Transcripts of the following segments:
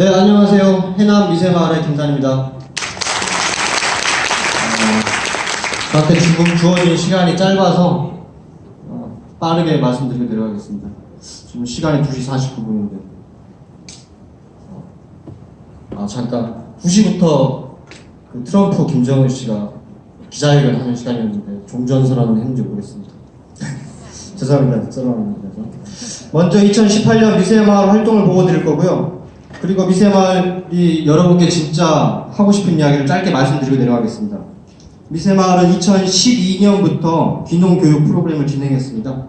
네, 안녕하세요. 해남 미세마을의 김산입니다. 저한테 주어진 시간이 짧아서 빠르게 말씀드리고 내려가겠습니다. 지금 시간이 2시 49분인데 잠깐 9시부터 그 트럼프 김정은 씨가 기자회견 하는 시간이었는데 종전선언을 했는지 모르겠습니다. 죄송합니다. 썰어놨습니다. 먼저 2018년 미세마을 활동을 보고 드릴 거고요. 그리고 미세마을이 여러분께 진짜 하고 싶은 이야기를 짧게 말씀드리고 내려가겠습니다. 미세마을은 2012년부터 귀농교육 프로그램을 진행했습니다.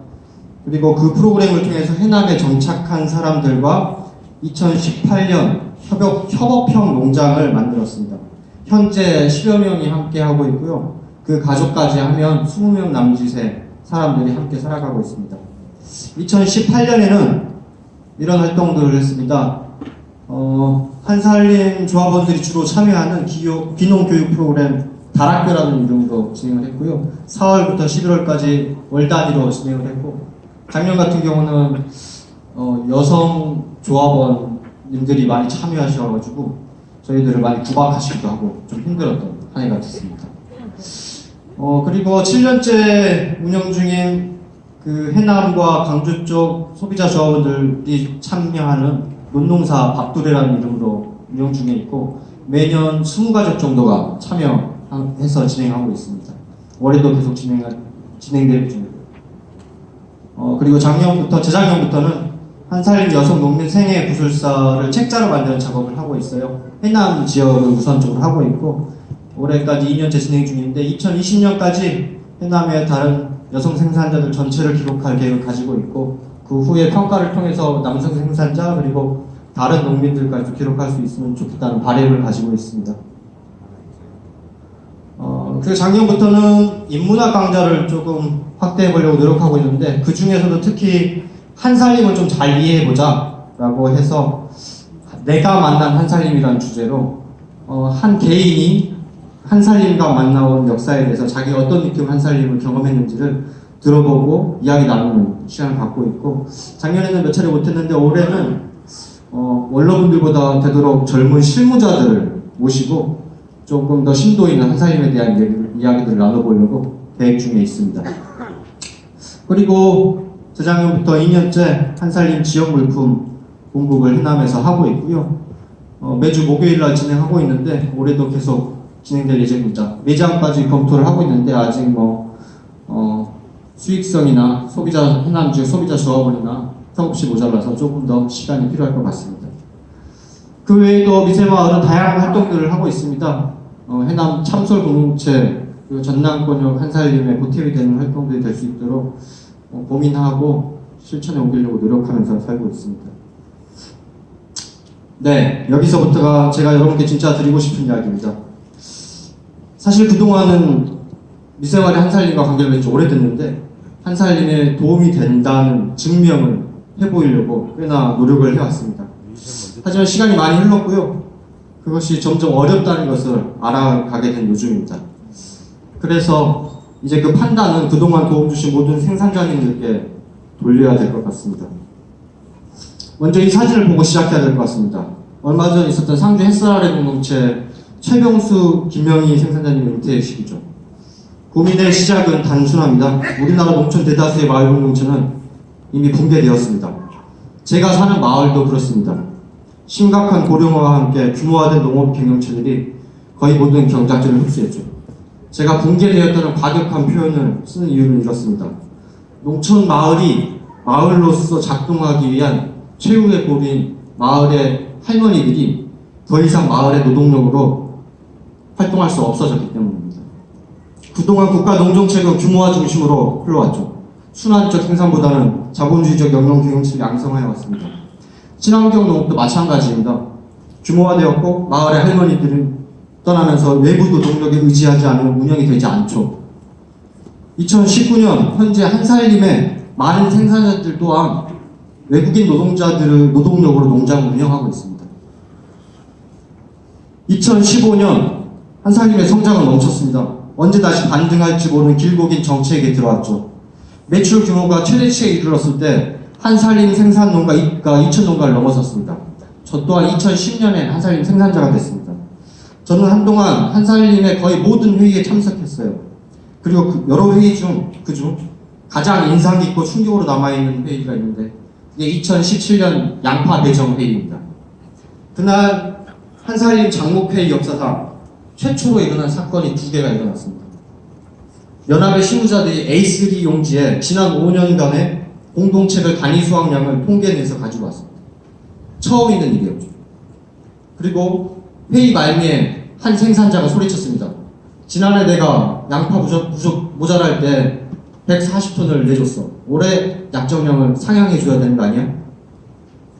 그리고 그 프로그램을 통해서 해남에 정착한 사람들과 2018년 협업형 농장을 만들었습니다. 현재 10여 명이 함께 하고 있고요. 그 가족까지 하면 20명 남짓의 사람들이 함께 살아가고 있습니다. 2018년에는 이런 활동들을 했습니다. 한살림 조합원들이 주로 참여하는 귀농교육 프로그램 다락교라는 이름으로 진행을 했고요. 4월부터 11월까지 월 단위로 진행을 했고, 작년 같은 경우는 여성 조합원님들이 많이 참여하셔가지고 저희들을 많이 구박하시기도 하고 좀 힘들었던 한 해가 됐습니다. 그리고 7년째 운영 중인 그 해남과 광주 쪽 소비자 조합원들이 참여하는 논농사 밥두레라는 이름으로 운영 중에 있고, 매년 20가족 정도가 참여해서 진행하고 있습니다. 올해도 계속 진행될 중이고요. 그리고 재작년부터는 한살림 여성 농민 생애 구술사를 책자로 만드는 작업을 하고 있어요. 해남 지역을 우선적으로 하고 있고, 올해까지 2년째 진행 중인데 2020년까지 해남의 다른 여성 생산자들 전체를 기록할 계획을 가지고 있고, 그 후에 평가를 통해서 남성 생산자 그리고 다른 농민들까지도 기록할 수 있으면 좋겠다는 바람을 가지고 있습니다. 그래서 작년부터는 인문학 강좌를 조금 확대해 보려고 노력하고 있는데, 그 중에서도 특히 한살림을 좀 잘 이해해보자 라고 해서 내가 만난 한살림이라는 주제로 한 개인이 한살림과 만나온 역사에 대해서 자기 어떤 느낌 한살림을 경험했는지를 들어보고 이야기 나누는 시간을 갖고 있고, 작년에는 몇 차례 못했는데 올해는 원로분들보다 되도록 젊은 실무자들을 모시고 조금 더 심도 있는 한살림에 대한 이야기들을 나눠보려고 계획 중에 있습니다. 그리고 재작년부터 2년째 한살림 지역 물품 공급을 해남에서 하고 있고요. 매주 목요일날 진행하고 있는데 올해도 계속 진행될 예정입니다. 매장까지 검토를 하고 있는데 아직 수익성이나 해남 지역 소비자 조합원이나 턱없이 모자라서 조금 더 시간이 필요할 것 같습니다. 그 외에도 미세마을은 다양한 활동들을 하고 있습니다. 해남 참솔 공동체, 그리고 전남권역 한살림의 보탬이 되는 활동들이 될 수 있도록 고민하고 실천에 옮기려고 노력하면서 살고 있습니다. 네, 여기서부터가 제가 여러분께 진짜 드리고 싶은 이야기입니다. 사실 그동안은 미세마을이 한살림과 관계를 맺은 지 오래됐는데 한살림에 도움이 된다는 증명을 해보이려고 꽤나 노력을 해왔습니다. 하지만 시간이 많이 흘렀고요. 그것이 점점 어렵다는 것을 알아가게 된 요즘입니다. 그래서 이제 그 판단은 그동안 도움 주신 모든 생산자님들께 돌려야 될 것 같습니다. 먼저 이 사진을 보고 시작해야 될 것 같습니다. 얼마 전 있었던 상주 햇살아래 공동체 최병수, 김명희 생산자님의 은퇴식이죠. 고민의 시작은 단순합니다. 우리나라 농촌 대다수의 마을 공동체는 이미 붕괴되었습니다. 제가 사는 마을도 그렇습니다. 심각한 고령화와 함께 규모화된 농업 경영체들이 거의 모든 경작지를 흡수했죠. 제가 붕괴되었다는 과격한 표현을 쓰는 이유는 이렇습니다. 농촌 마을이 마을로서 작동하기 위한 최후의 고비인 마을의 할머니들이 더 이상 마을의 노동력으로 활동할 수 없어졌기 때문입니다. 그동안 국가 농정책은 규모화 중심으로 흘러왔죠. 순환적 생산보다는 자본주의적 영농 경영체를 양성하여 왔습니다. 친환경 농업도 마찬가지입니다. 규모화되었고 마을의 할머니들은 떠나면서 외부 노동력에 의지하지 않으면 운영이 되지 않죠. 2019년 현재 한살림의 많은 생산자들 또한 외국인 노동자들을 노동력으로 농장을 운영하고 있습니다. 2015년 한살림의 성장은 멈췄습니다. 언제 다시 반등할지 모르는 길고 긴 정책에 들어왔죠. 매출 규모가 최대치에 이르렀을 때 한살림 생산 농가가 2천 농가를 넘어섰습니다. 저 또한 2010년에 한살림 생산자가 됐습니다. 저는 한동안 한살림의 거의 모든 회의에 참석했어요. 그리고 여러 회의 중 그중 가장 인상 깊고 충격으로 남아있는 회의가 있는데 이게 2017년 양파 배정 회의입니다. 그날 한살림 장목회의 역사상 최초로 일어난 사건이 2개가 일어났습니다. 연합의 실무자들이 A3 용지에 지난 5년간의 공동체별 단위 수확량을 통계내서 가지고 왔습니다. 처음 있는 일이었죠. 그리고 회의 말미에 한 생산자가 소리쳤습니다. 지난해 내가 양파 모자랄 때 140톤을 내줬어. 올해 약정량을 상향해줘야 되는 거 아니야?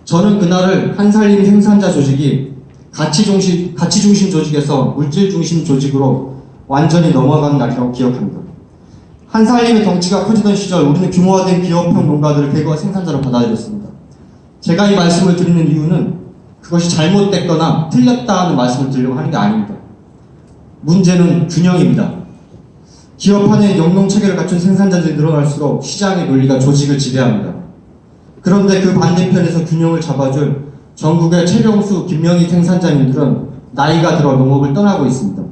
저는 그날을 한살림 생산자 조직이 가치 중심 조직에서 물질 중심 조직으로 완전히 넘어간 날이라고 기억합니다. 한살림의 덩치가 커지던 시절 우리는 규모화된 기업형 농가들을 대거 생산자로 받아들였습니다. 제가 이 말씀을 드리는 이유는 그것이 잘못됐거나 틀렸다는 말씀을 드리려고 하는 게 아닙니다. 문제는 균형입니다. 기업 안에 영농 체계를 갖춘 생산자들이 늘어날수록 시장의 논리가 조직을 지배합니다. 그런데 그 반대편에서 균형을 잡아줄 전국의 최병수, 김명희 생산자님들은 나이가 들어 농업을 떠나고 있습니다.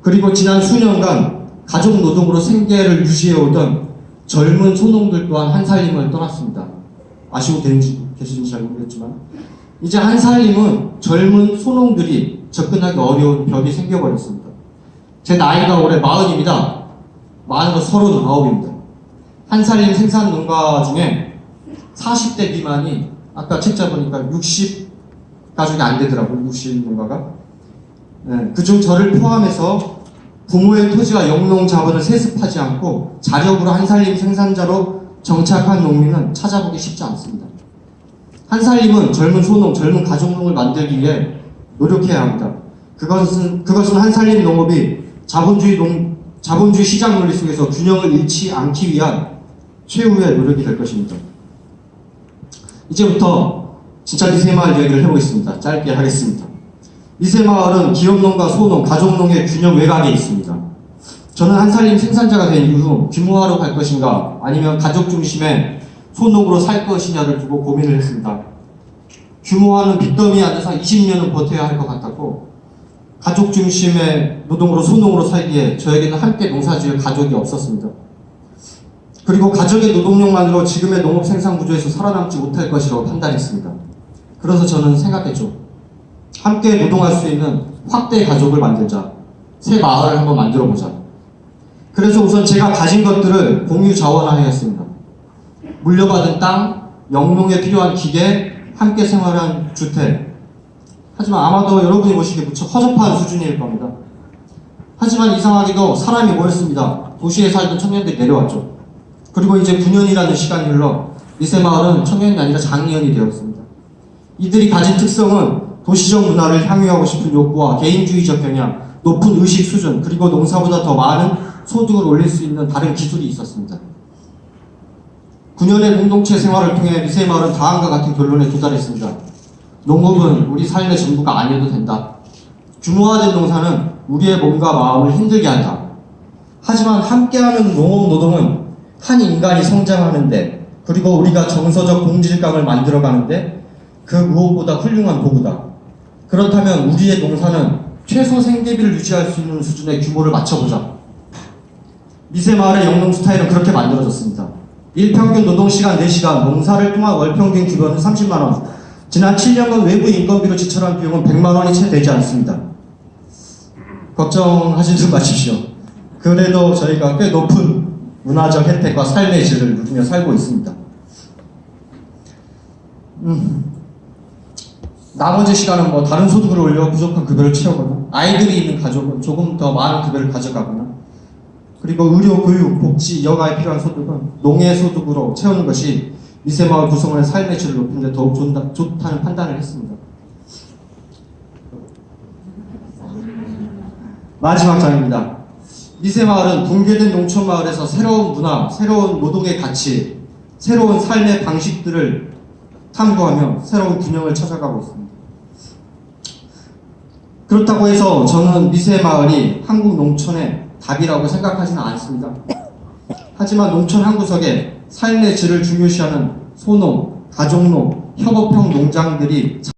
그리고 지난 수년간 가족 노동으로 생계를 유지해오던 젊은 소농들 또한 한살림을 떠났습니다. 아시고 계시는지 잘 모르겠지만 이제 한살림은 젊은 소농들이 접근하기 어려운 벽이 생겨버렸습니다. 제 나이가 올해 40입니다. 많은 거 39입니다. 한살림 생산 농가 중에 40대 미만이 아까 책자 보니까 60 가족이 안 되더라고요. 60 농가가. 네, 그중 저를 포함해서 부모의 토지와 영농 자본을 세습하지 않고 자력으로 한살림 생산자로 정착한 농민은 찾아보기 쉽지 않습니다. 한살림은 젊은 소농, 젊은 가족농을 만들기 위해 노력해야 합니다. 그것은 한살림 농업이 자본주의 시장 논리 속에서 균형을 잃지 않기 위한 최후의 노력이 될 것입니다. 이제부터 진짜 미세마을 이야기를 해보겠습니다. 짧게 하겠습니다. 미세마을은 기업농가, 소농, 가족농의 균형 외곽에 있습니다. 저는 한살림 생산자가 된 이후 규모화로 갈 것인가 아니면 가족 중심의 소농으로 살 것이냐를 두고 고민을 했습니다. 규모화는 빚더미 안에서 20년은 버텨야 할 것 같았고 가족 중심의 노동으로 소농으로 살기에 저에게는 함께 농사지을 가족이 없었습니다. 그리고 가족의 노동력만으로 지금의 농업 생산 구조에서 살아남지 못할 것이라고 판단했습니다. 그래서 저는 생각했죠. 함께 노동할 수 있는 확대 가족을 만들자. 새 마을을 한번 만들어보자. 그래서 우선 제가 가진 것들을 공유 자원화하였습니다. 물려받은 땅, 영농에 필요한 기계, 함께 생활한 주택. 하지만 아마도 여러분이 보시기에 무척 허접한 수준일 겁니다. 하지만 이상하게도 사람이 모였습니다. 도시에 살던 청년들이 내려왔죠. 그리고 이제 9년이라는 시간이 흘러 미세마을은 청년이 아니라 장년이 되었습니다. 이들이 가진 특성은 도시적 문화를 향유하고 싶은 욕구와 개인주의적 경향, 높은 의식 수준, 그리고 농사보다 더 많은 소득을 올릴 수 있는 다른 기술이 있었습니다. 9년의 공동체 생활을 통해 미세마을은 다음과 같은 결론에 도달했습니다. 농업은 우리 삶의 전부가 아니어도 된다. 규모화된 농사는 우리의 몸과 마음을 힘들게 한다. 하지만 함께하는 농업 노동은 한 인간이 성장하는데 그리고 우리가 정서적 동질감을 만들어가는데 그 무엇보다 훌륭한 도구다. 그렇다면 우리의 농사는 최소 생계비를 유지할 수 있는 수준의 규모를 맞춰보자. 미세마을의 영농 스타일은 그렇게 만들어졌습니다. 일평균 노동시간 4시간, 농사를 통한 월평균 급여는 30만원, 지난 7년간 외부 인건비로 지출한 비용은 100만원이 채 되지 않습니다. 걱정하지도 마십시오. 그래도 저희가 꽤 높은 문화적 혜택과 삶의 질을 누리며 살고 있습니다. 나머지 시간은 뭐 다른 소득을 올려 부족한 급여를 채우거나 아이들이 있는 가족은 조금 더 많은 급여를 가져가거나 그리고 의료, 교육, 복지, 여가에 필요한 소득은 농해 소득으로 채우는 것이 미세마을 구성원의 삶의 질을 높이는 데 더욱 좋다는 판단을 했습니다. 마지막 장입니다. 미세마을은 붕괴된 농촌마을에서 새로운 문화, 새로운 노동의 가치, 새로운 삶의 방식들을 탐구하며 새로운 균형을 찾아가고 있습니다. 그렇다고 해서 저는 미세마을이 한국 농촌의 답이라고 생각하지는 않습니다. 하지만 농촌 한 구석에 삶의 질을 중요시하는 소농, 가족농, 협업형 농장들이